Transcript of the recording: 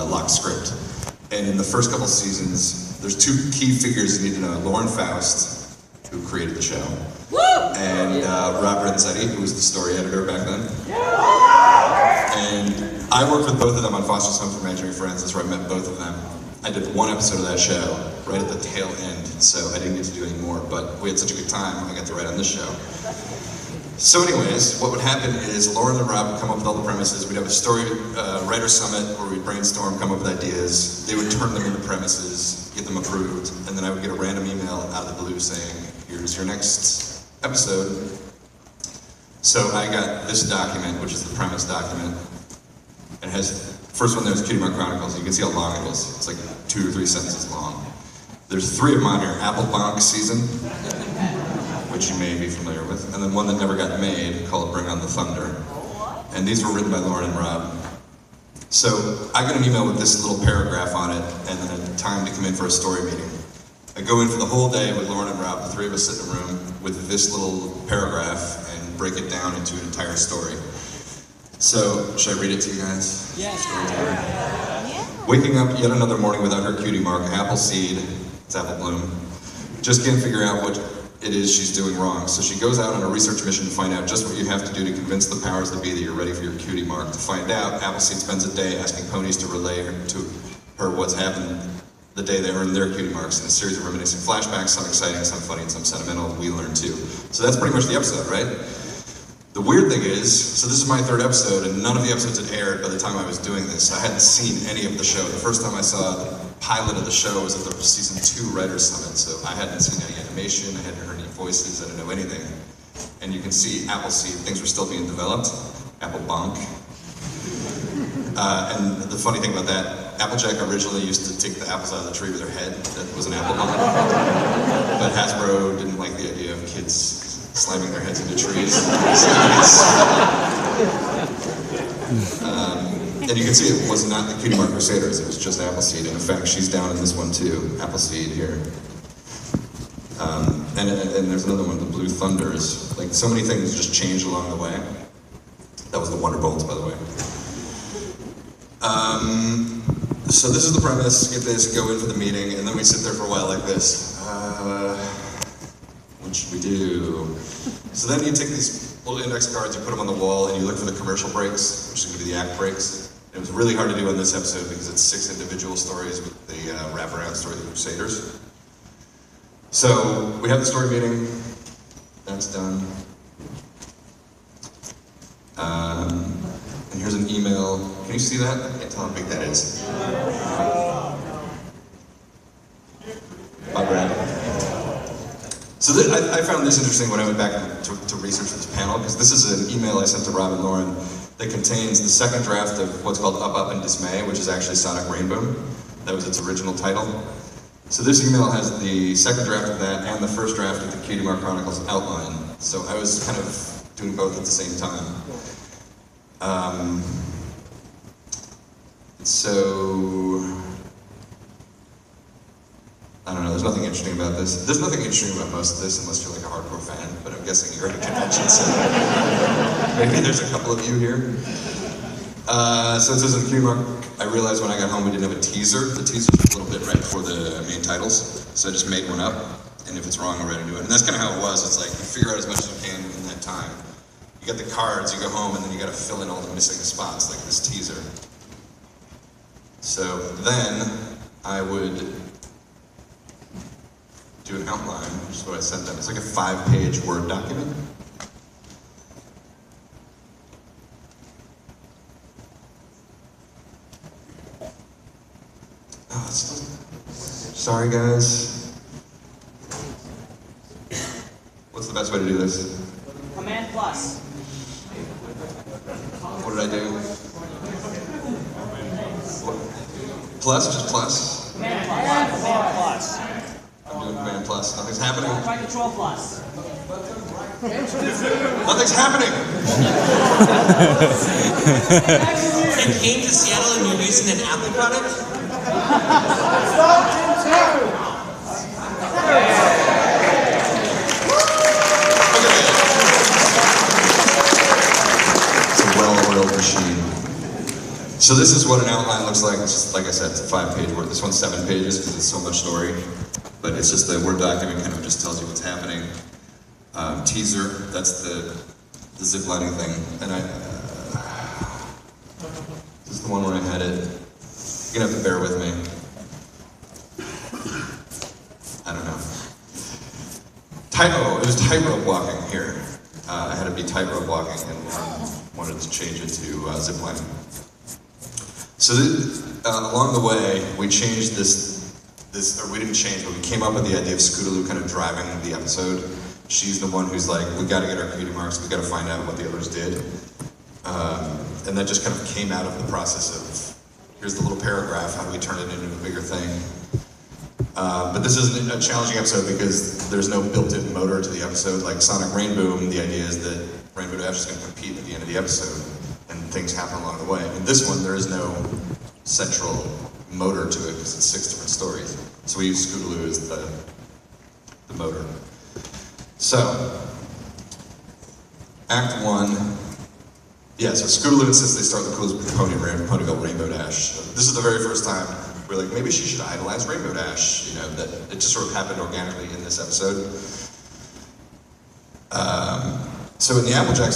locked script. And in the first couple seasons, there's two key figures you need to know. Lauren Faust, who created the show, and Rob Renzetti, who was the story editor back then. And I worked with both of them on Foster's Home for Imaginary Friends. That's where I met both of them. I did one episode of that show right at the tail end, so I didn't get to do any more, but we had such a good time, I got to write on this show. So anyways, what would happen is Lauren and Rob would come up with all the premises. We'd have a story writer summit where we'd brainstorm, come up with ideas. They would turn them into premises, get them approved, and then I would get a random email out of the blue saying, here's your next episode. So I got this document, which is the premise document. It has, first one there's Cutie Mark Chronicles. You can see how long it is. It's like 2 or 3 sentences long. There's 3 of them on here. Apple Bonk Season, which you may be familiar with, and then one that never got made called Bring on the Thunder. And these were written by Lauren and Rob. So I got an email with this little paragraph on it, and then a time to come in for a story meeting. I go in for the whole day with Lauren and Rob, the 3 of us sit in a room with this little paragraph and break it down into an entire story. So, should I read it to you guys? Yeah. Waking up yet another morning without her cutie mark, apple seed, it's apple bloom, just can't figure out what it is she's doing wrong. So she goes out on a research mission to find out just what you have to do to convince the powers that be that you're ready for your cutie mark. To find out, Appleseed spends a day asking ponies to relay to her what's happened the day they earned their cutie marks in a series of reminiscing flashbacks, some exciting, some funny, and some sentimental. We learn too. So that's pretty much the episode, right? The weird thing is, so this is my 3rd episode, and none of the episodes had aired by the time I was doing this. I hadn't seen any of the show. The first time I saw the pilot of the show was at the season 2 Writers Summit, so I hadn't seen any animation, I hadn't heard any voices, I didn't know anything. And you can see Appleseed, things were still being developed. Apple Bonk. And the funny thing about that, Applejack originally used to take the apples out of the tree with her head. That was an apple bonk. But Hasbro didn't like the idea of kids slamming their heads into trees. And you can see it was not the Cutie Mark Crusaders, it was just Appleseed. And in fact, she's down in this one too, Appleseed here. And there's another one, the Blue Thunders. Like, so many things just changed along the way. That was the Wonder Bolts, by the way. So this is the premise, get this, go in for the meeting, and then we sit there for a while like this. What should we do? So then you take these little index cards, you put them on the wall, and you look for the commercial breaks, which is going to be the act breaks. It was really hard to do on this episode because it's 6 individual stories with the wraparound story of the Crusaders. So we have the story meeting, that's done. And here's an email. Can you see that? I can't tell how big that is. Bye, Brad. So I found this interesting when I went back to research for this panel, because this is an email I sent to Rob and Lauren that contains the 2nd draft of what's called Up, Up, and Dismay, which is actually Sonic Rainbow. That was its original title. So this email has the 2nd draft of that and the 1st draft of the Cutie Mark Chronicles outline. So I was kind of doing both at the same time. So, I don't know, there's nothing interesting about this. There's nothing interesting about most of this unless you're like a hardcore fan, but I'm guessing you're at a convention, so maybe there's a couple of you here. So it says in the Cutie Mark, I realized when I got home we didn't have a teaser. The teaser's a little bit right before the main titles, so I just made one up, and if it's wrong, I'll write into it. And that's kind of how it was. It's like, you figure out as much as you can in that time. You get the cards, you go home, and then you gotta fill in all the missing spots, like this teaser. So then, I would do an outline, which is what I sent them. It's like a 5-page Word document. Oh, sorry guys. What's the best way to do this? Command plus. What did I do? What? Plus? Just plus? Command plus. Command plus. I'm doing Command plus. Nothing's happening. Try Control plus. Nothing's happening! You came to Seattle and you're using an Apple product? It's a well-oiled machine. So this is what an outline looks like. It's just, like I said, it's a 5-page word. This one's 7 pages because it's so much story. But it's just the Word document kind of just tells you what's happening. Teaser, that's the ziplining thing. And this is the one where I had it. You're gonna have to bear with me. I don't know. It was tightrope walking here. I had to be tightrope walking and wanted to change it to ziplining. So along the way, we changed or we didn't change, but we came up with the idea of Scootaloo kind of driving the episode. She's the one who's like, we gotta get our cutie marks, we gotta find out what the others did. And that just kind of came out of the process of, here's the little paragraph, how do we turn it into a bigger thing? But this is a challenging episode because there's no built-in motor to the episode. Like Sonic Rainboom, the idea is that Rainbow Dash is going to compete at the end of the episode, and things happen along the way. In this one, there is no central motor to it because it's 6 different stories. So we use Scootaloo as the motor. So, Act 1. Yeah, so Scootaloo insists they start the coolest pony called Rainbow Dash. This is the very first time we're like, maybe she should idolize Rainbow Dash. You know, that it just sort of happened organically in this episode. So in the Applejack story,